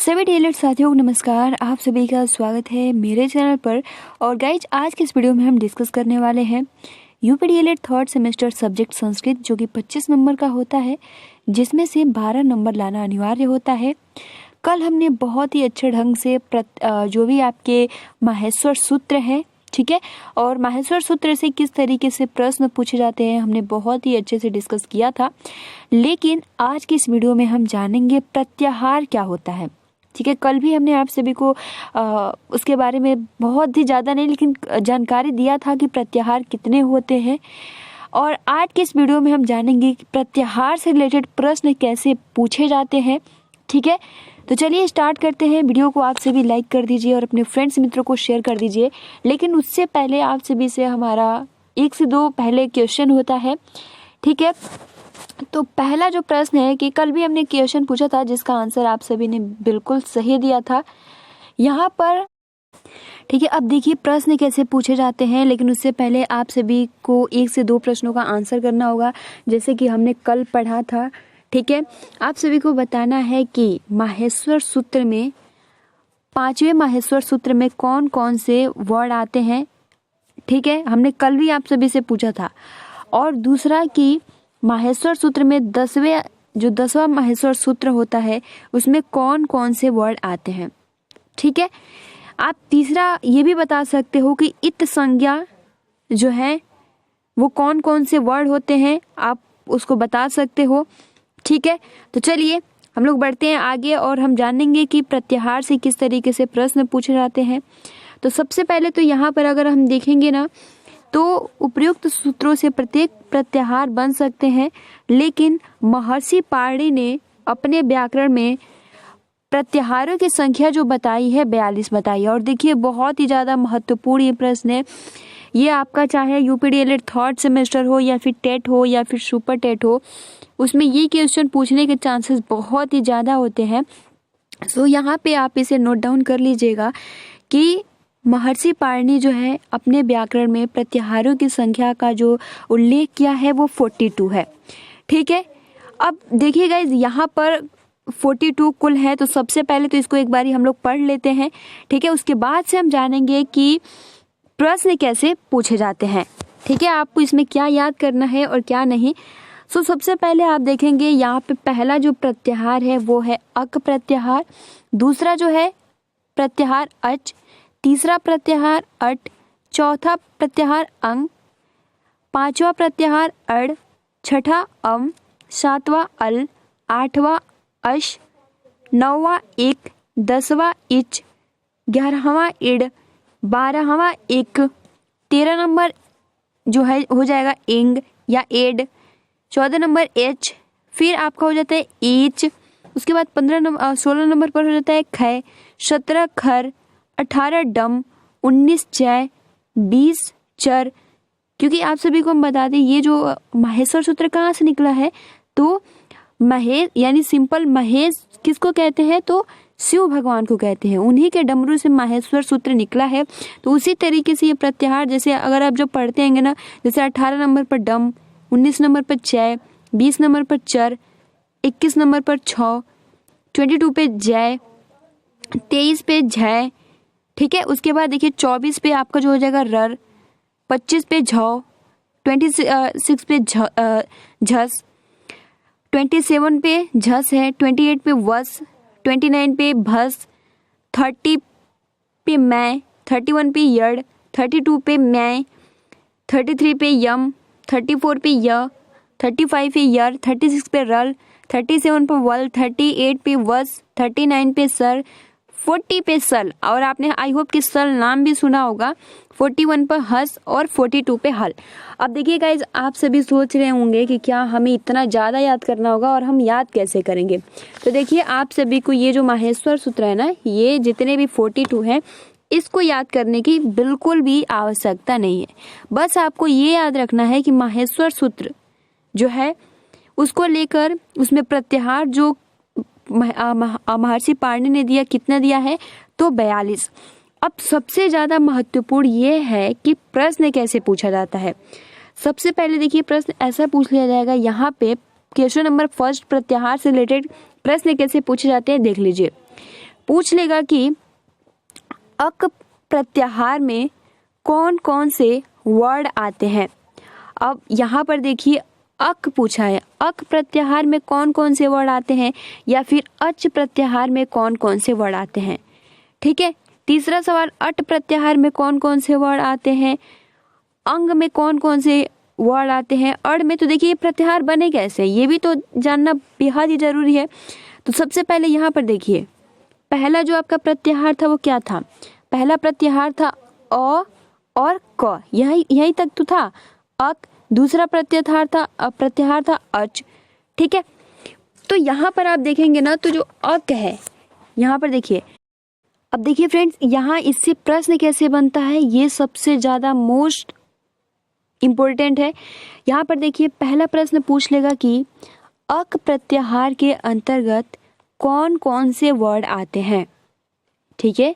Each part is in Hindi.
सभी टेलर साथियों को नमस्कार। आप सभी का स्वागत है मेरे चैनल पर। और गाइज आज के इस वीडियो में हम डिस्कस करने वाले हैं यूपीडीएलएड थर्ड सेमेस्टर सब्जेक्ट संस्कृत, जो कि 25 नंबर का होता है, जिसमें से 12 नंबर लाना अनिवार्य होता है। कल हमने बहुत ही अच्छे ढंग से जो भी आपके माहेश्वर सूत्र हैं, ठीक है, और माहेश्वर सूत्र से किस तरीके से प्रश्न पूछे जाते हैं हमने बहुत ही अच्छे से डिस्कस किया था। लेकिन आज की इस वीडियो में हम जानेंगे प्रत्याहार क्या होता है। ठीक है, कल भी हमने आप सभी को उसके बारे में बहुत ही ज़्यादा नहीं लेकिन जानकारी दिया था कि प्रत्याहार कितने होते हैं। और आज के इस वीडियो में हम जानेंगे कि प्रत्याहार से रिलेटेड प्रश्न कैसे पूछे जाते हैं। ठीक है, तो चलिए स्टार्ट करते हैं। वीडियो को आप सभी लाइक कर दीजिए और अपने फ्रेंड्स मित्रों को शेयर कर दीजिए। लेकिन उससे पहले आप सभी से हमारा 1 से 2 पहले क्वेश्चन होता है। ठीक है, तो पहला जो प्रश्न है कि कल भी हमने क्वेश्चन पूछा था जिसका आंसर आप सभी ने बिल्कुल सही दिया था यहाँ पर। ठीक है, अब देखिए प्रश्न कैसे पूछे जाते हैं, लेकिन उससे पहले आप सभी को 1 से 2 प्रश्नों का आंसर करना होगा, जैसे कि हमने कल पढ़ा था। ठीक है, आप सभी को बताना है कि माहेश्वर सूत्र में 5वें माहेश्वर सूत्र में कौन कौन से वर्ड आते हैं। ठीक है, हमने कल भी आप सभी से पूछा था। और दूसरा कि माहेश्वर सूत्र में 10वां माहेश्वर सूत्र होता है, उसमें कौन कौन से वर्ड आते हैं। ठीक है, आप तीसरा ये भी बता सकते हो कि इत संज्ञा जो है वो कौन कौन से वर्ड होते हैं, आप उसको बता सकते हो। ठीक है, तो चलिए हम लोग बढ़ते हैं आगे और हम जानेंगे कि प्रत्याहार से किस तरीके से प्रश्न पूछे जाते हैं। तो सबसे पहले तो यहाँ पर अगर हम देखेंगे ना, तो उपर्युक्त सूत्रों से प्रत्येक प्रत्याहार बन सकते हैं, लेकिन महर्षि पाणिनि ने अपने व्याकरण में प्रत्याहारों की संख्या जो बताई है 42 बताई है। और देखिए बहुत ही ज़्यादा महत्वपूर्ण ये प्रश्न है। ये आपका चाहे यूपीडीएलएड थर्ड सेमेस्टर हो या फिर टेट हो या फिर सुपर टेट हो, उसमें ये क्वेश्चन पूछने के चांसेस बहुत ही ज़्यादा होते हैं। सो यहाँ पे आप इसे नोट डाउन कर लीजिएगा कि महर्षि पाणिनि जो है अपने व्याकरण में प्रत्याहारों की संख्या का जो उल्लेख किया है वो 42 है। ठीक है, अब देखिएगा यहाँ पर 42 कुल है, तो सबसे पहले तो इसको एक बारी हम लोग पढ़ लेते हैं। ठीक है, उसके बाद से हम जानेंगे कि प्रश्न कैसे पूछे जाते हैं। ठीक है, आपको इसमें क्या याद करना है और क्या नहीं। सो सबसे पहले आप देखेंगे यहाँ पे पहला जो प्रत्याहार है वो है अक प्रत्याहार, दूसरा जो है प्रत्याहार अच, तीसरा प्रत्याहार अट, चौथा प्रत्याहार अंग, 5वां प्रत्याहार अड़, 6ठा अम, 7वां अल, 8वां अश, 9वां इक, 10वां इच, 11वां इड, 12वां इक, 13 नंबर जो है हो जाएगा इंग या एड, 14 नंबर एच, फिर आपका हो जाता है ईच, उसके बाद 16 नंबर पर हो जाता है ख, 17 खर, 18 डम, 19 चय, 20 चर। क्योंकि आप सभी को हम बता दें ये जो माहेश्वर सूत्र कहाँ से निकला है, तो महेश यानी सिंपल महेश किसको कहते हैं, तो शिव भगवान को कहते हैं, उन्हीं के डमरू से माहेश्वर सूत्र निकला है। तो उसी तरीके से ये प्रत्याहार जैसे अगर आप जब पढ़ते हैं ना, जैसे 18 नंबर पर डम, 19 नंबर पर चय, 20 नंबर पर चर, 21 नंबर पर छ, 22 पे जय, 23 पे झय। ठीक है, उसके बाद देखिए 24 पे आपका जो हो जाएगा रर, 25 पे झौ, 26 पे झस, 27 पे झस है, 28 पे वस, 29 पे भस, 30 पे मैं, 31 पे यड़, 32 पे मैं, 33 पे यम, 34 पे य, 35 पे यर, 36 पे रल, 37 पे वल, 38 पे वस, 39 पे सर, 40 पे सल, और आपने आई होप कि सल नाम भी सुना होगा, 41 पर हस और 42 पे हल। अब देखिए गाइज, आप सभी सोच रहे होंगे कि क्या हमें इतना ज़्यादा याद करना होगा और हम याद कैसे करेंगे। तो देखिए आप सभी को ये जो माहेश्वर सूत्र है ना, ये जितने भी 42 हैं, इसको याद करने की बिल्कुल भी आवश्यकता नहीं है। बस आपको ये याद रखना है कि माहेश्वर सूत्र जो है उसको लेकर उसमें प्रत्याहार जो महर्षि पाणिनि ने दिया, कितना दिया है, तो 42। अब सबसे ज़्यादा महत्वपूर्ण ये है कि प्रश्न कैसे पूछा जाता है। सबसे पहले देखिए प्रश्न ऐसा पूछ लिया जाएगा, यहाँ पे क्वेश्चन नंबर फर्स्ट प्रत्याहार से रिलेटेड प्रश्न कैसे पूछे जाते हैं देख लीजिए। पूछ लेगा कि अक प्रत्याहार में कौन कौन से वर्ड आते हैं। अब यहाँ पर देखिए अक पूछा है, अक प्रत्याहार में कौन कौन से वर्ड आते हैं या फिर अच प्रत्याहार में कौन कौन से वर्ड आते हैं। ठीक है, तीसरा सवाल अट प्रत्याहार में कौन कौन से वर्ड आते हैं, अंग में कौन कौन से वर्ड आते हैं, अड़ में। तो देखिए प्रत्याहार बने कैसे, ये भी तो जानना बेहद ही जरूरी है। तो सबसे पहले यहाँ पर देखिए पहला जो आपका प्रत्याहार था वो क्या था, पहला प्रत्याहार था अ और क, यही तक तो था अक। दूसरा प्रत्याहार था अच। ठीक है, तो यहाँ पर आप देखेंगे ना तो जो अक है यहाँ पर देखिए, अब देखिए फ्रेंड्स यहाँ इससे प्रश्न कैसे बनता है, ये सबसे ज्यादा मोस्ट इम्पोर्टेंट है। यहाँ पर देखिए पहला प्रश्न पूछ लेगा कि अक प्रत्याहार के अंतर्गत कौन कौन से वर्ड आते हैं। ठीक है,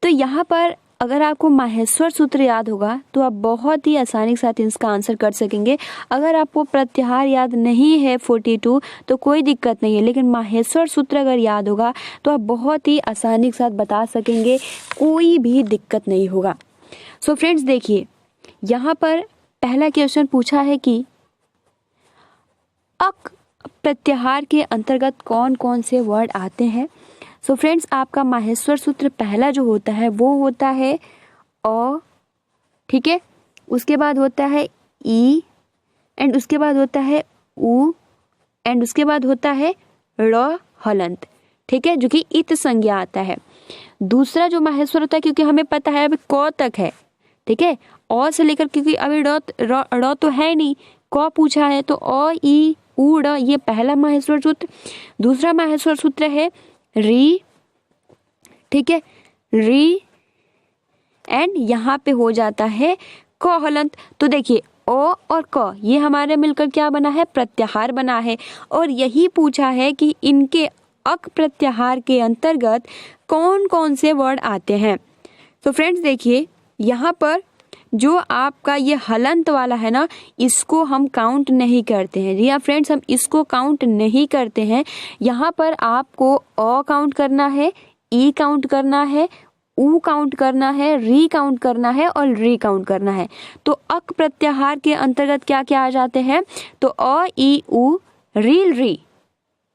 तो यहाँ पर अगर आपको माहेश्वर सूत्र याद होगा तो आप बहुत ही आसानी के साथ इसका आंसर कर सकेंगे। अगर आपको प्रत्याहार याद नहीं है 42 तो कोई दिक्कत नहीं है, लेकिन माहेश्वर सूत्र अगर याद होगा तो आप बहुत ही आसानी के साथ बता सकेंगे, कोई भी दिक्कत नहीं होगा। सो फ्रेंड्स देखिए यहाँ पर पहला क्वेश्चन पूछा है कि अक प्रत्याहार के अंतर्गत कौन कौन से वर्ड आते हैं। सो फ्रेंड्स आपका माहेश्वर सूत्र पहला जो होता है वो होता है अ। ठीक है, उसके बाद होता है ई एंड उसके बाद होता है उ एंड उसके बाद होता है ड़ हलंत। ठीक है, जो कि इत संज्ञा आता है। दूसरा जो माहेश्वर होता है, क्योंकि हमें पता है अभी क तक है। ठीक है, अ से लेकर, क्योंकि अभी ड़ तो है नहीं, क पूछा है, तो अ ई उ ड़ ये पहला माहेश्वर सूत्र। दूसरा माहेश्वर सूत्र है री। ठीक है, री एंड यहाँ पे हो जाता है क हलंत। तो देखिए ओ और क ये हमारे मिलकर क्या बना है, प्रत्याहार बना है। और यही पूछा है कि इनके अक प्रत्याहार के अंतर्गत कौन कौन से वर्ड आते हैं। तो फ्रेंड्स देखिए यहाँ पर जो आपका ये हलंत वाला है ना, इसको हम काउंट नहीं करते हैं। जी हाँ फ्रेंड्स, हम इसको काउंट नहीं करते हैं। यहाँ पर आपको अ काउंट करना है, ई काउंट करना है, उ काउंट करना है, री काउंट करना है और री काउंट करना है। तो अक प्रत्याहार के अंतर्गत क्या क्या आ जाते हैं, तो अ ई उ री।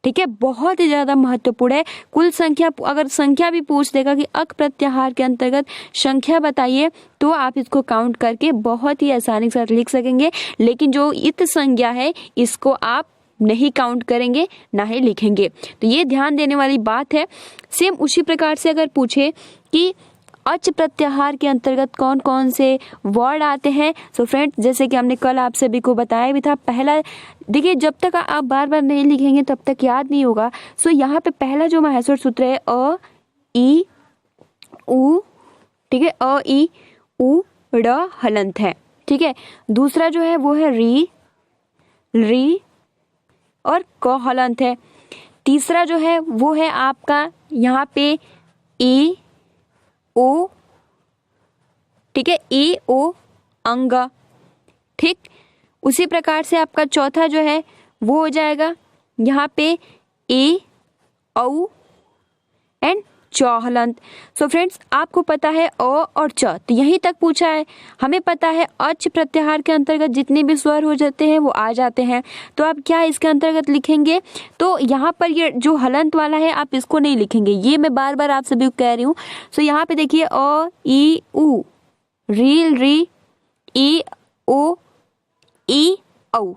ठीक है, बहुत ही ज्यादा महत्वपूर्ण है। कुल संख्या, अगर संख्या भी पूछ देगा कि अक प्रत्याहार के अंतर्गत संख्या बताइए, तो आप इसको काउंट करके बहुत ही आसानी के साथ लिख सकेंगे। लेकिन जो इत संज्ञा है इसको आप नहीं काउंट करेंगे, ना ही लिखेंगे। तो ये ध्यान देने वाली बात है। सेम उसी प्रकार से अगर पूछे कि अच प्रत्याहार के अंतर्गत कौन कौन से वर्ड आते हैं, सो फ्रेंड्स जैसे कि हमने कल आप सभी को बताया भी था, पहला देखिए जब तक आप बार बार नहीं लिखेंगे तब तक याद नहीं होगा। सो यहाँ पे पहला जो माहेश्वर सूत्र है अ ई उ। ठीक है, अ ई उ ड़ हलंत है। ठीक है, दूसरा जो है वो है री और क हलंत है। तीसरा जो है वो है आपका यहाँ पे ए ओ। ठीक है, ए ओ अंग। ठीक, उसी प्रकार से आपका चौथा जो है वो हो जाएगा यहाँ पे ए औ एंड च हलंत। सो फ्रेंड्स आपको पता है अ और च, तो यहीं तक पूछा है। हमें पता है अच प्रत्याहार के अंतर्गत जितने भी स्वर हो जाते हैं वो आ जाते हैं। तो आप क्या इसके अंतर्गत लिखेंगे, तो यहाँ पर ये जो हलंत वाला है आप इसको नहीं लिखेंगे, ये मैं बार बार आप सभी को कह रही हूँ। सो यहाँ पे देखिए अ ई उ री ई ओ ई औ।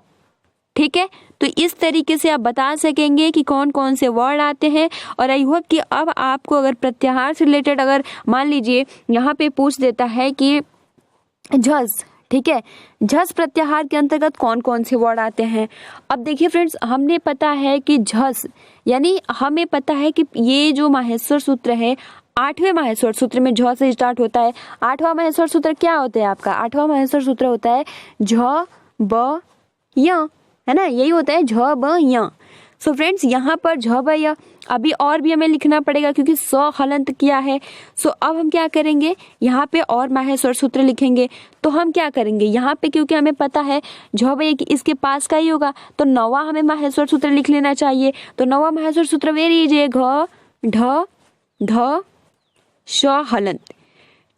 ठीक है, तो इस तरीके से आप बता सकेंगे कि कौन कौन से वर्ड आते हैं। और आई होप कि अब आपको अगर प्रत्याहार से रिलेटेड अगर मान लीजिए यहाँ पे पूछ देता है कि झस, ठीक है, झस प्रत्याहार के अंतर्गत कौन कौन से वर्ड आते हैं। अब देखिए फ्रेंड्स, हमने पता है कि झस यानी हमें पता है कि ये जो माहेश्वर सूत्र है 8वें माहेश्वर सूत्र में झ से स्टार्ट होता है। 8वां माहेश्वर सूत्र क्या होता है आपका, 8वां माहेश्वर सूत्र होता है झ ब य, है ना, यही होता है झ ब य। सो फ्रेंड्स यहाँ पर झ ब य अभी और भी हमें लिखना पड़ेगा क्योंकि स हलंत किया है। सो अब हम क्या करेंगे, यहाँ पे और माहेश्वर सूत्र लिखेंगे। तो हम क्या करेंगे यहाँ पे, क्योंकि हमें पता है झ ब य इसके पास का ही होगा, तो 9वां हमें माहेश्वर सूत्र लिख लेना चाहिए। तो 9वां माहेश्वर सूत्र वे लीजिए घ ढ ध श हलंत।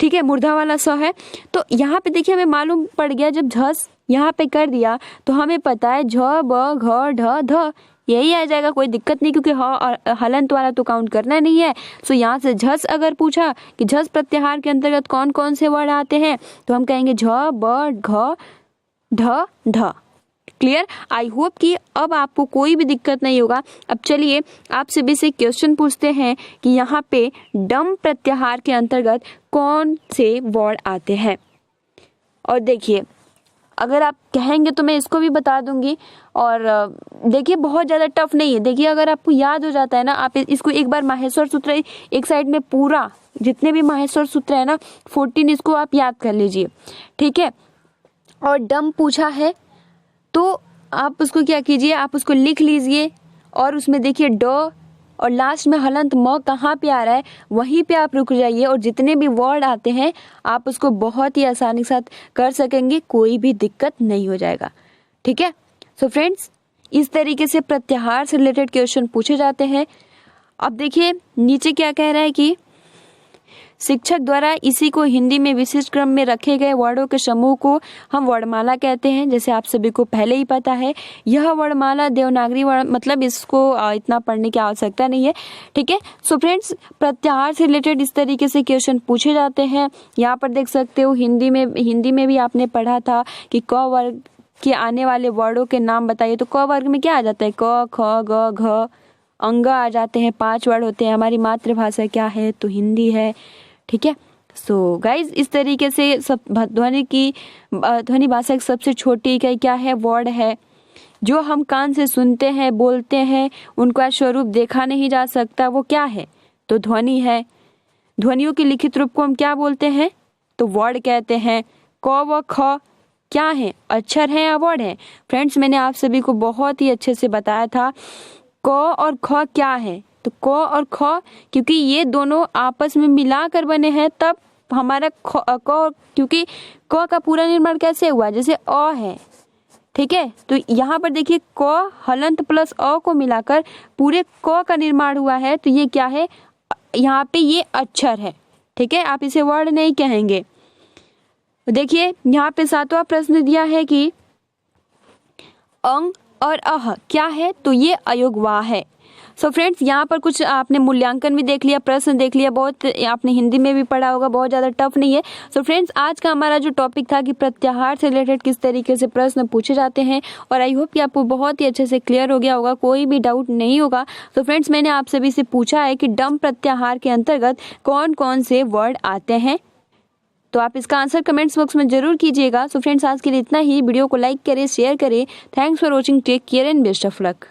ठीक है, मूर्धा वाला स है। तो यहाँ पे देखिए हमें मालूम पड़ गया, जब झस यहाँ पे कर दिया तो हमें पता है झ ब घ ढ ध यही आ जाएगा, कोई दिक्कत नहीं, क्योंकि ह और हलंत वाला तो काउंट करना नहीं है। सो यहाँ से झस अगर पूछा कि झस प्रत्याहार के अंतर्गत कौन कौन से वर्ड आते हैं, तो हम कहेंगे झ ब घ ढ ध। क्लियर? आई होप कि अब आपको कोई भी दिक्कत नहीं होगा। अब चलिए आपसे बेसिक क्वेश्चन पूछते हैं कि यहाँ पे डम प्रत्याहार के अंतर्गत कौन से वर्ड आते हैं। और देखिए अगर आप कहेंगे तो मैं इसको भी बता दूंगी। और देखिए बहुत ज़्यादा टफ नहीं है। देखिए अगर आपको याद हो जाता है ना, आप इसको एक बार माहेश्वर सूत्र एक साइड में पूरा जितने भी माहेश्वर सूत्र है ना 14 इसको आप याद कर लीजिए। ठीक है, और डम पूछा है तो आप उसको क्या कीजिए, आप उसको लिख लीजिए और उसमें देखिए ड और लास्ट में हलंत म कहाँ पे आ रहा है वहीं पे आप रुक जाइए, और जितने भी वर्ड आते हैं आप उसको बहुत ही आसानी के साथ कर सकेंगे, कोई भी दिक्कत नहीं हो जाएगा। ठीक है, सो फ्रेंड्स इस तरीके से प्रत्याहार से रिलेटेड क्वेश्चन पूछे जाते हैं। अब देखिए नीचे क्या कह रहा है कि शिक्षक द्वारा इसी को हिंदी में विशिष्ट क्रम में रखे गए वर्डों के समूह को हम वर्णमाला कहते हैं। जैसे आप सभी को पहले ही पता है, यह वर्णमाला देवनागरी वर्ण, मतलब इसको इतना पढ़ने की आवश्यकता नहीं है। ठीक है, सो फ्रेंड्स प्रत्याहार से रिलेटेड इस तरीके से क्वेश्चन पूछे जाते हैं। यहाँ पर देख सकते हो हिंदी में भी आपने पढ़ा था कि क वर्ग के आने वाले वर्डों के नाम बताइए। तो क वर्ग में क्या आ जाता है, क ख ग घ अंग आ जाते हैं, 5 वर्ड होते हैं। हमारी मातृभाषा क्या है, तो हिंदी है। ठीक है, सो गाइज इस तरीके से सब ध्वनि भाषा की सबसे छोटी इकाई क्या है, वर्ड है। जो हम कान से सुनते हैं बोलते हैं उनका स्वरूप देखा नहीं जा सकता, वो क्या है, तो ध्वनि है। ध्वनियों के लिखित रूप को हम क्या बोलते हैं, तो वर्ड कहते हैं। क व ख क्या है, अक्षर है या वर्ड है। फ्रेंड्स मैंने आप सभी को बहुत ही अच्छे से बताया था क और ख क्या है, तो क और ख क्योंकि ये दोनों आपस में मिलाकर बने हैं तब हमारा क, क्योंकि क का पूरा निर्माण कैसे हुआ, जैसे अ है। ठीक है, तो यहाँ पर देखिए क हलंत प्लस अ को मिलाकर पूरे क का निर्माण हुआ है, तो ये क्या है, यहाँ पे ये अक्षर है। ठीक है, आप इसे वर्ड नहीं कहेंगे। देखिए यहाँ पे 7वां प्रश्न दिया है कि अंग और अह क्या है, तो ये अयोगवाह है। सो फ्रेंड्स यहाँ पर कुछ आपने मूल्यांकन भी देख लिया, प्रश्न देख लिया, बहुत आपने हिंदी में भी पढ़ा होगा, बहुत ज़्यादा टफ नहीं है। सो फ्रेंड्स आज का हमारा जो टॉपिक था कि प्रत्याहार से रिलेटेड किस तरीके से प्रश्न पूछे जाते हैं, और आई होप कि आपको बहुत ही अच्छे से क्लियर हो गया होगा, कोई भी डाउट नहीं होगा। सो फ्रेंड्स मैंने आप सभी से पूछा है कि डम प्रत्याहार के अंतर्गत कौन कौन से वर्ड आते हैं, तो आप इसका आंसर कमेंट्स बॉक्स में जरूर कीजिएगा। सो फ्रेंड्स आज के लिए इतना ही। वीडियो को लाइक करें, शेयर करें। Thanks for watching, take care and best of luck.